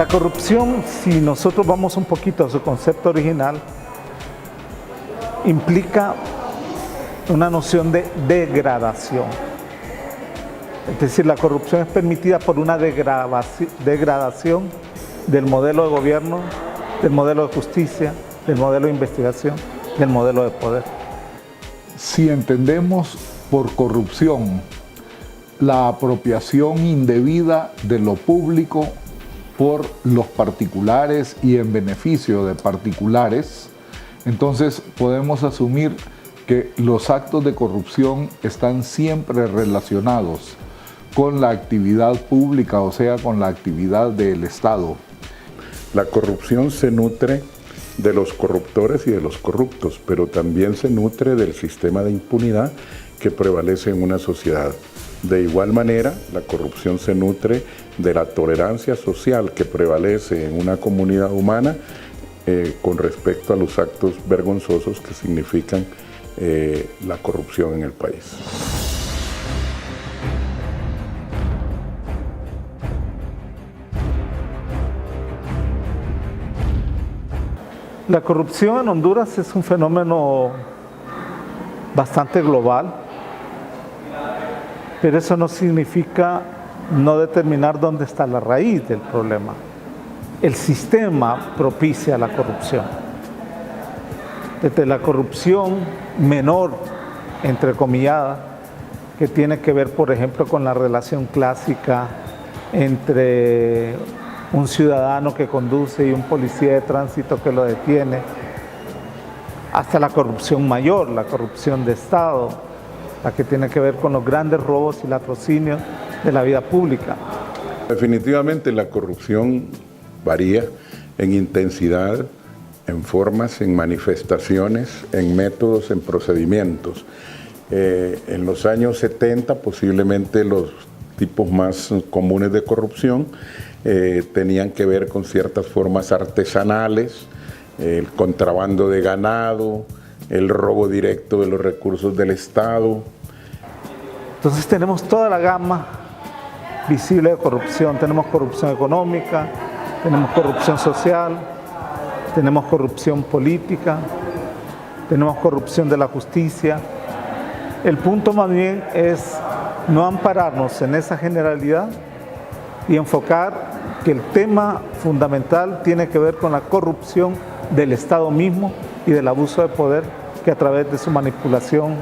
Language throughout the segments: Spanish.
La corrupción, si nosotros vamos un poquito a su concepto original, implica una noción de degradación. Es decir, la corrupción es permitida por una degradación del modelo de gobierno, del modelo de justicia, del modelo de investigación, del modelo de poder. Si entendemos por corrupción la apropiación indebida de lo público por los particulares y en beneficio de particulares, entonces podemos asumir que los actos de corrupción están siempre relacionados con la actividad pública, o sea, con la actividad del Estado. La corrupción se nutre de los corruptores y de los corruptos, pero también se nutre del sistema de impunidad que prevalece en una sociedad. De igual manera, la corrupción se nutre de la tolerancia social que prevalece en una comunidad humana con respecto a los actos vergonzosos que significan la corrupción en el país. La corrupción en Honduras es un fenómeno bastante global, pero eso no significa no determinar dónde está la raíz del problema. El sistema propicia la corrupción. Desde la corrupción menor, entrecomillada, que tiene que ver, por ejemplo, con la relación clásica entre un ciudadano que conduce y un policía de tránsito que lo detiene, hasta la corrupción mayor, la corrupción de Estado, la que tiene que ver con los grandes robos y latrocinios de la vida pública. Definitivamente la corrupción varía en intensidad, en formas, en manifestaciones, en métodos, en procedimientos. En los años 70 posiblemente los tipos más comunes de corrupción tenían que ver con ciertas formas artesanales, el contrabando de ganado, el robo directo de los recursos del Estado. Entonces tenemos toda la gama visible de corrupción. Tenemos corrupción económica, tenemos corrupción social, tenemos corrupción política, tenemos corrupción de la justicia. El punto más bien es no ampararnos en esa generalidad y enfocar que el tema fundamental tiene que ver con la corrupción del Estado mismo y del abuso de poder que a través de su manipulación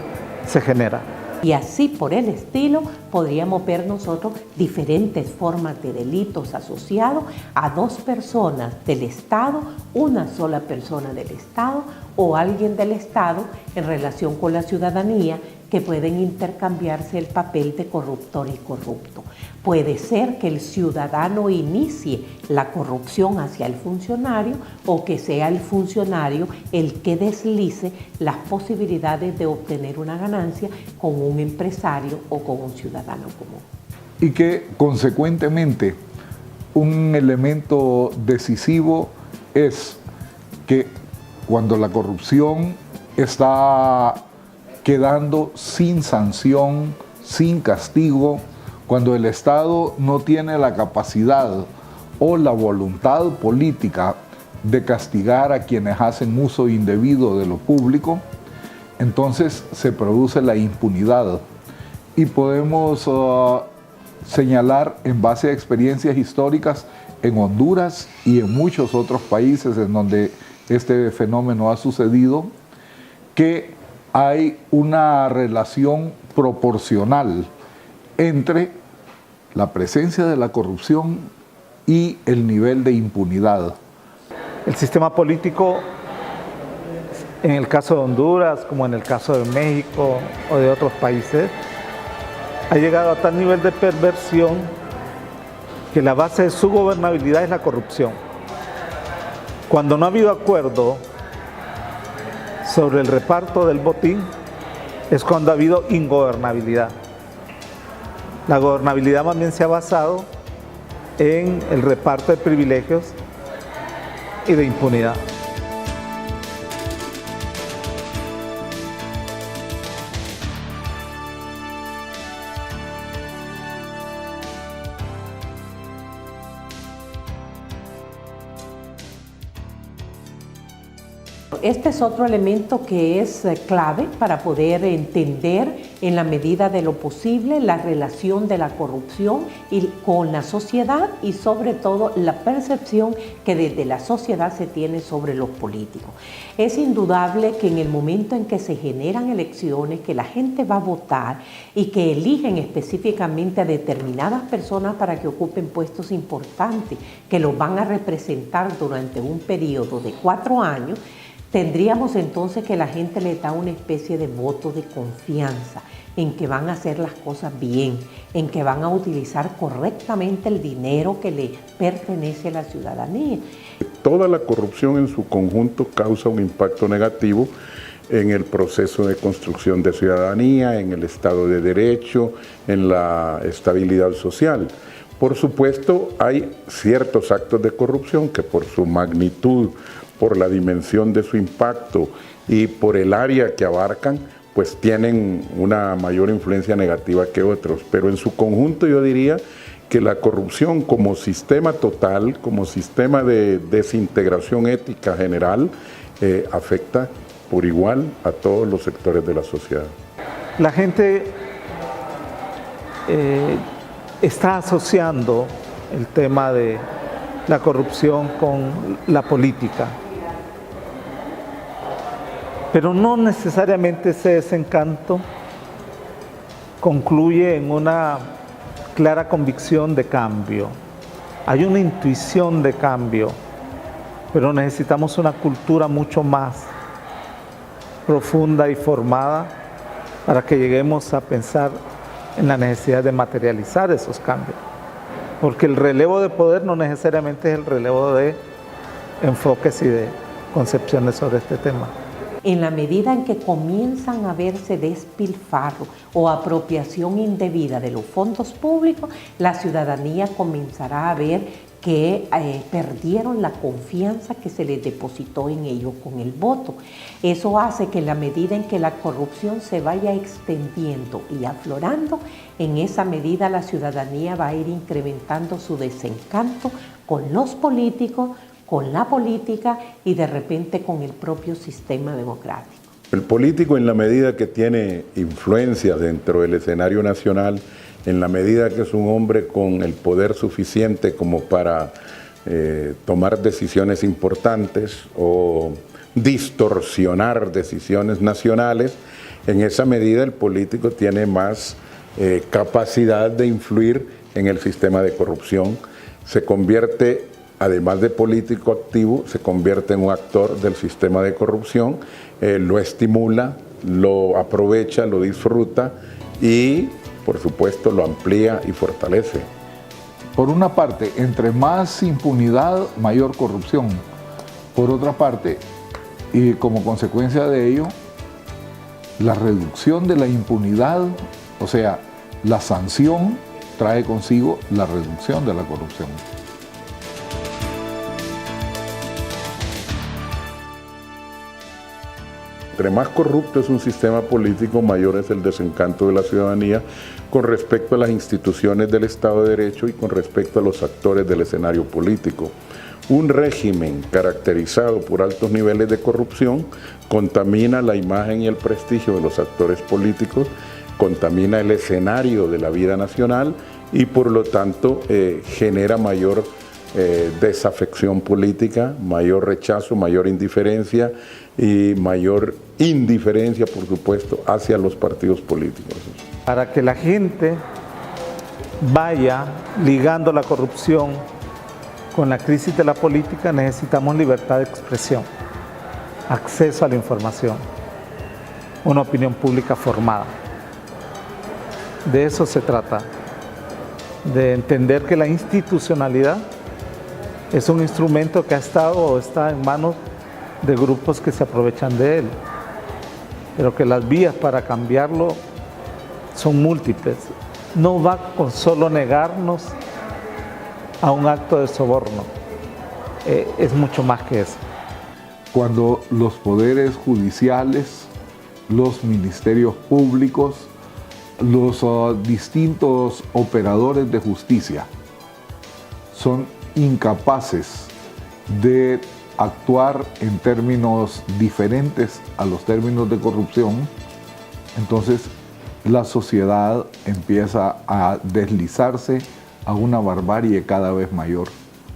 se genera. Y así por el estilo podríamos ver nosotros diferentes formas de delitos asociados a dos personas del Estado, una sola persona del Estado o alguien del Estado en relación con la ciudadanía que pueden intercambiarse el papel de corruptor y corrupto. Puede ser que el ciudadano inicie la corrupción hacia el funcionario o que sea el funcionario el que deslice las posibilidades de obtener una ganancia con un empresario o con un ciudadano común. Y que consecuentemente un elemento decisivo es que cuando la corrupción está quedando sin sanción, sin castigo, cuando el Estado no tiene la capacidad o la voluntad política de castigar a quienes hacen uso indebido de lo público, entonces se produce la impunidad. Y podemos señalar en base a experiencias históricas en Honduras y en muchos otros países en donde este fenómeno ha sucedido, que hay una relación proporcional entre la presencia de la corrupción y el nivel de impunidad. El sistema político, en el caso de Honduras, como en el caso de México o de otros países, ha llegado a tal nivel de perversión que la base de su gobernabilidad es la corrupción. Cuando no ha habido acuerdo sobre el reparto del botín, es cuando ha habido ingobernabilidad. La gobernabilidad más bien se ha basado en el reparto de privilegios y de impunidad. Este es otro elemento que es clave para poder entender en la medida de lo posible la relación de la corrupción con la sociedad y sobre todo la percepción que desde la sociedad se tiene sobre los políticos. Es indudable que en el momento en que se generan elecciones, que la gente va a votar y que eligen específicamente a determinadas personas para que ocupen puestos importantes, que los van a representar durante un periodo de 4 años, tendríamos entonces que la gente le da una especie de voto de confianza en que van a hacer las cosas bien, en que van a utilizar correctamente el dinero que le pertenece a la ciudadanía. Toda la corrupción en su conjunto causa un impacto negativo en el proceso de construcción de ciudadanía, en el Estado de Derecho, en la estabilidad social. Por supuesto, hay ciertos actos de corrupción que por su magnitud, por la dimensión de su impacto y por el área que abarcan, pues tienen una mayor influencia negativa que otros. Pero en su conjunto yo diría que la corrupción como sistema total, como sistema de desintegración ética general, afecta por igual a todos los sectores de la sociedad. La gente está asociando el tema de la corrupción con la política, pero no necesariamente ese desencanto concluye en una clara convicción de cambio. Hay una intuición de cambio, pero necesitamos una cultura mucho más profunda y formada para que lleguemos a pensar en la necesidad de materializar esos cambios. Porque el relevo de poder no necesariamente es el relevo de enfoques y de concepciones sobre este tema. En la medida en que comienzan a verse despilfarro o apropiación indebida de los fondos públicos, la ciudadanía comenzará a ver que perdieron la confianza que se les depositó en ellos con el voto. Eso hace que en la medida en que la corrupción se vaya extendiendo y aflorando, en esa medida la ciudadanía va a ir incrementando su desencanto con los políticos, con la política y de repente con el propio sistema democrático. El político, en la medida que tiene influencia dentro del escenario nacional, en la medida que es un hombre con el poder suficiente como para tomar decisiones importantes o distorsionar decisiones nacionales, en esa medida el político tiene más capacidad de influir en el sistema de corrupción. Se convierte, además de político activo, se convierte en un actor del sistema de corrupción, lo estimula, lo aprovecha, lo disfruta y, por supuesto, lo amplía y fortalece. Por una parte, entre más impunidad, mayor corrupción. Por otra parte, y como consecuencia de ello, la reducción de la impunidad, o sea, la sanción trae consigo la reducción de la corrupción. Entre más corrupto es un sistema político, mayor es el desencanto de la ciudadanía con respecto a las instituciones del Estado de Derecho y con respecto a los actores del escenario político. Un régimen caracterizado por altos niveles de corrupción contamina la imagen y el prestigio de los actores políticos, contamina el escenario de la vida nacional y por lo tanto genera mayor desafección política, mayor rechazo, mayor indiferencia y mayor indiferencia, por supuesto, hacia los partidos políticos. Para que la gente vaya ligando la corrupción con la crisis de la política, necesitamos libertad de expresión, acceso a la información, una opinión pública formada. De eso se trata, de entender que la institucionalidad es un instrumento que ha estado o está en manos de grupos que se aprovechan de él, pero que las vías para cambiarlo son múltiples. No va con solo negarnos a un acto de soborno, es mucho más que eso. Cuando los poderes judiciales, los ministerios públicos, los distintos operadores de justicia son incapaces de actuar en términos diferentes a los términos de corrupción, entonces la sociedad empieza a deslizarse a una barbarie cada vez mayor.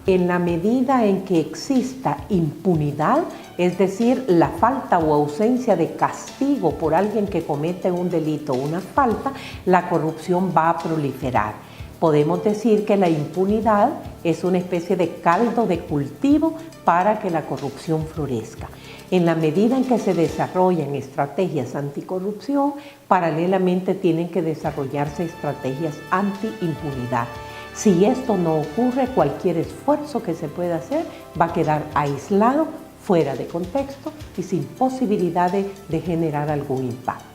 En la medida en que exista impunidad, es decir, la falta o ausencia de castigo por alguien que comete un delito o una falta, la corrupción va a proliferar. Podemos decir que la impunidad es una especie de caldo de cultivo para que la corrupción florezca. En la medida en que se desarrollan estrategias anticorrupción, paralelamente tienen que desarrollarse estrategias anti-impunidad. Si esto no ocurre, cualquier esfuerzo que se pueda hacer va a quedar aislado, fuera de contexto y sin posibilidad de generar algún impacto.